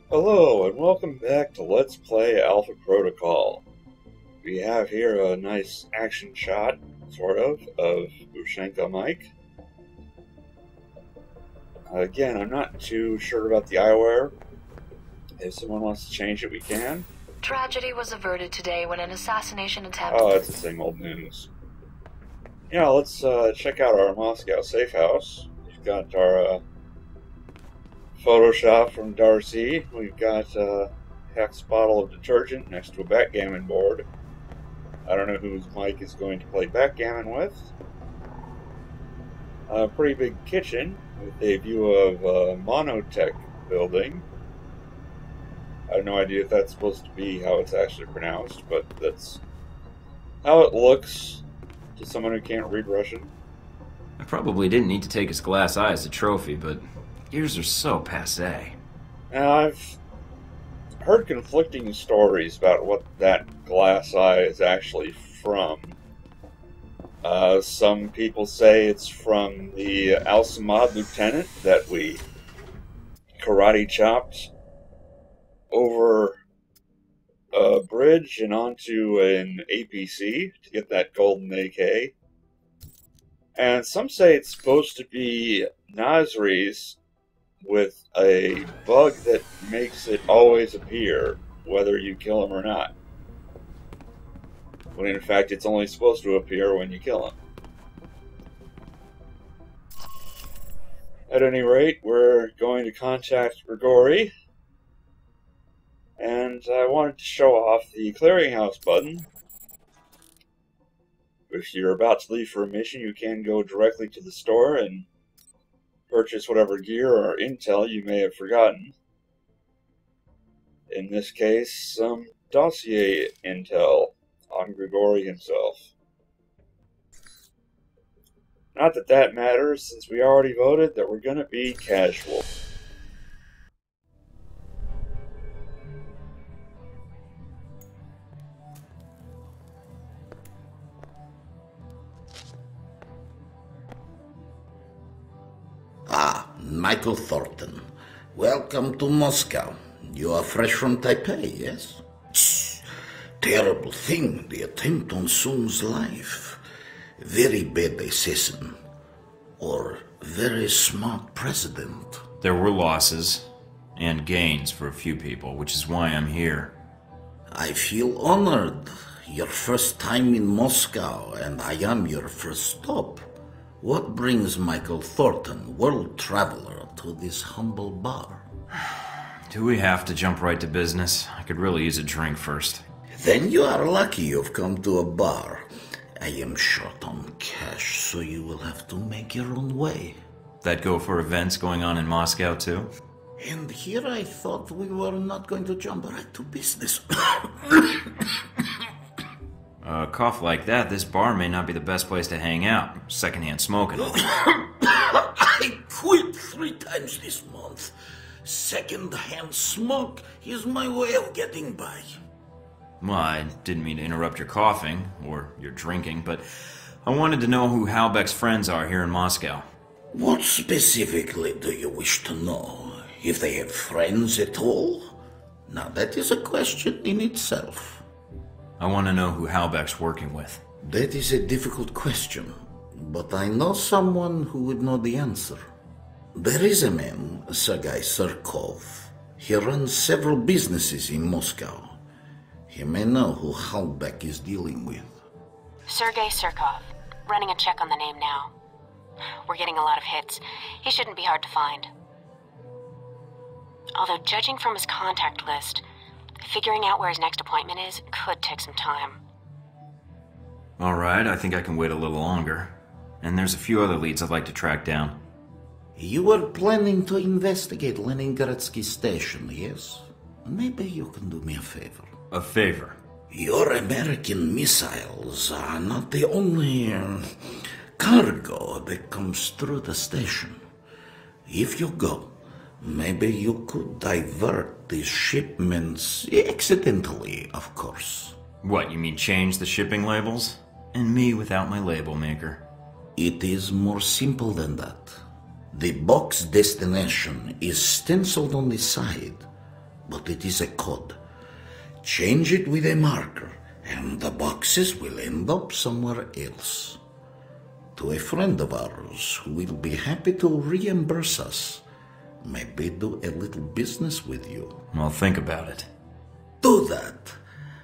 Hello, and welcome back to Let's Play Alpha Protocol. We have here a nice action shot, sort of Ushenko Mike. Again, I'm not too sure about the eyewear. If someone wants to change it, we can. Tragedy was averted today when an assassination attempt... Oh, it's the same old news. Yeah, let's check out our Moscow safe house. We've got our Photoshop from Darcy. We've got a Hex bottle of detergent next to a backgammon board. I don't know whose Mike is going to play backgammon with. A pretty big kitchen with a view of a Monotech building. I have no idea if that's supposed to be how it's actually pronounced, but that's how it looks to someone who can't read Russian. I probably didn't need to take his glass eye as a trophy, but yours are so passé. Now, I've heard conflicting stories about what that glass eye is actually from. Some people say it's from the Al-Samad lieutenant that we karate chopped over a bridge and onto an APC to get that golden AK. And some say it's supposed to be Nasri's with a bug that makes it always appear, whether you kill him or not. When in fact it's only supposed to appear when you kill him. At any rate, we're going to contact Gregori. And I wanted to show off the clearinghouse button. If you're about to leave for a mission, you can go directly to the store and purchase whatever gear or intel you may have forgotten. In this case, some dossier intel on Gregori himself. Not that that matters, since we already voted that we're gonna be casual. Mikhail Thorton. Welcome to Moscow. You are fresh from Taipei, yes? Shh. Terrible thing, the attempt on Sun's life. Very bad assassin. Or very smart president. There were losses and gains for a few people, which is why I'm here. I feel honored. Your first time in Moscow, and I am your first stop. What brings Mikhail Thornton, world traveler, to this humble bar? Do we have to jump right to business? I could really use a drink first. Then you are lucky you've come to a bar. I am short on cash, so you will have to make your own way. That go for events going on in Moscow, too? And here I thought we were not going to jump right to business. A cough like that, this bar may not be the best place to hang out. Secondhand smoking. I quit 3 times this month. Second-hand smoke is my way of getting by. Well, I didn't mean to interrupt your coughing, or your drinking, but I wanted to know who Halbeck's friends are here in Moscow. What specifically do you wish to know? If they have friends at all? Now that is a question in itself. I want to know who Halbeck's working with. That is a difficult question, but I know someone who would know the answer. There is a man, Sergei Surkov. He runs several businesses in Moscow. He may know who Halbeck is dealing with. Sergei Surkov. Running a check on the name now. We're getting a lot of hits. He shouldn't be hard to find. Although judging from his contact list, figuring out where his next appointment is could take some time. Alright, I think I can wait a little longer. And there's a few other leads I'd like to track down. You were planning to investigate Leningradsky station, yes? Maybe you can do me a favor. A favor? Your American missiles are not the only cargo that comes through the station. If you go, maybe you could divert these shipments, accidentally, of course. What, you mean change the shipping labels? And me without my label maker? It is more simple than that. The box destination is stenciled on the side, but it is a code. Change it with a marker, and the boxes will end up somewhere else. To a friend of ours who will be happy to reimburse us. Maybe do a little business with you. I'll think about it. Do that.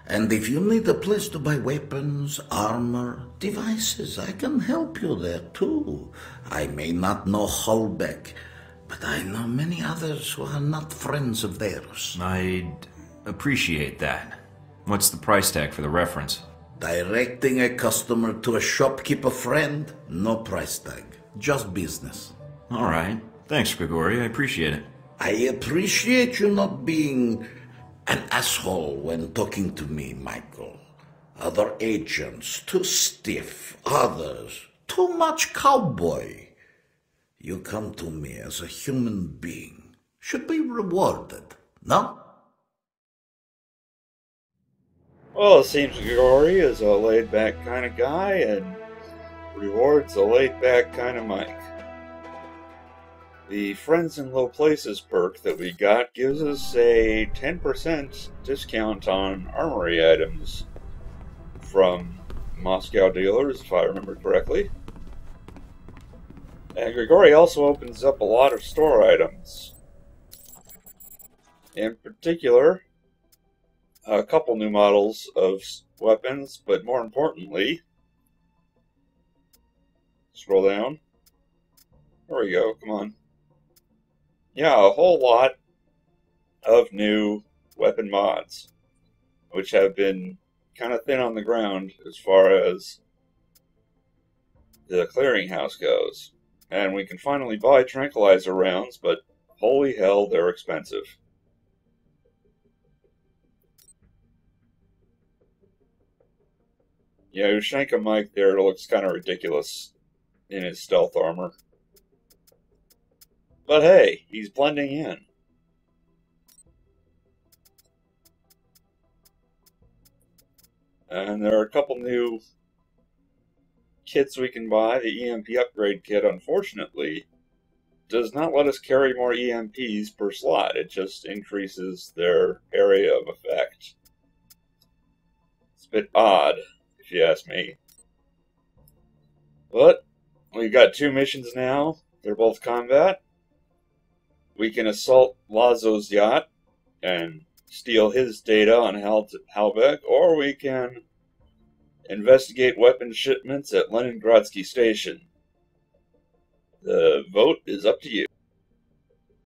And if you need a place to buy weapons, armor, devices, I can help you there too. I may not know Holbeck, but I know many others who are not friends of theirs. I'd appreciate that. What's the price tag for the reference? Directing a customer to a shopkeeper friend, no price tag, just business. All right. Thanks, Gregori. I appreciate it. I appreciate you not being an asshole when talking to me, Michael. Other agents, too stiff. Others, too much cowboy. You come to me as a human being. Should be rewarded, no? Well, it seems Gregori is a laid-back kind of guy, and rewards a laid-back kind of Mike. The Friends in Low Places perk that we got gives us a 10% discount on armory items from Moscow dealers, if I remember correctly. And Gregori also opens up a lot of store items. In particular, a couple new models of weapons, but more importantly, scroll down. There we go, come on. Yeah, a whole lot of new weapon mods, which have been kind of thin on the ground as far as the clearinghouse goes. And we can finally buy tranquilizer rounds, but holy hell, they're expensive. Yeah, Ushanka Mike there looks kind of ridiculous in his stealth armor. But hey, he's blending in. And there are a couple new kits we can buy. The EMP upgrade kit, unfortunately, does not let us carry more EMPs per slot. It just increases their area of effect. It's a bit odd, if you ask me. But we've got two missions now. They're both combat. We can assault Lazo's yacht and steal his data on Halbeck, or we can investigate weapon shipments at Leningradsky Station. The vote is up to you.